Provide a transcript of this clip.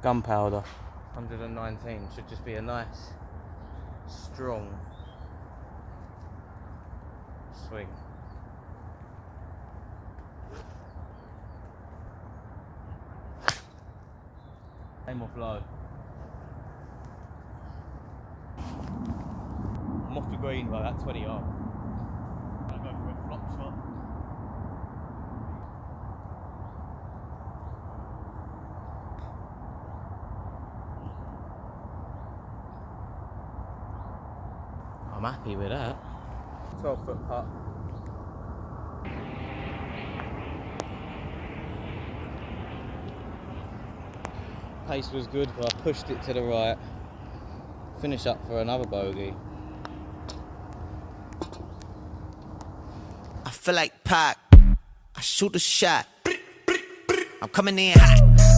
Gunpowder. 119 should just be a nice, strong swing. Aim off low. I'm off the green by about 20 yards. I'll go for a flop shot. I'm happy with that. 12-foot putt. Pace was good, but I pushed it to the right. Finish up for another bogey. I feel like Pac. I shoot a shot. I'm coming in hot.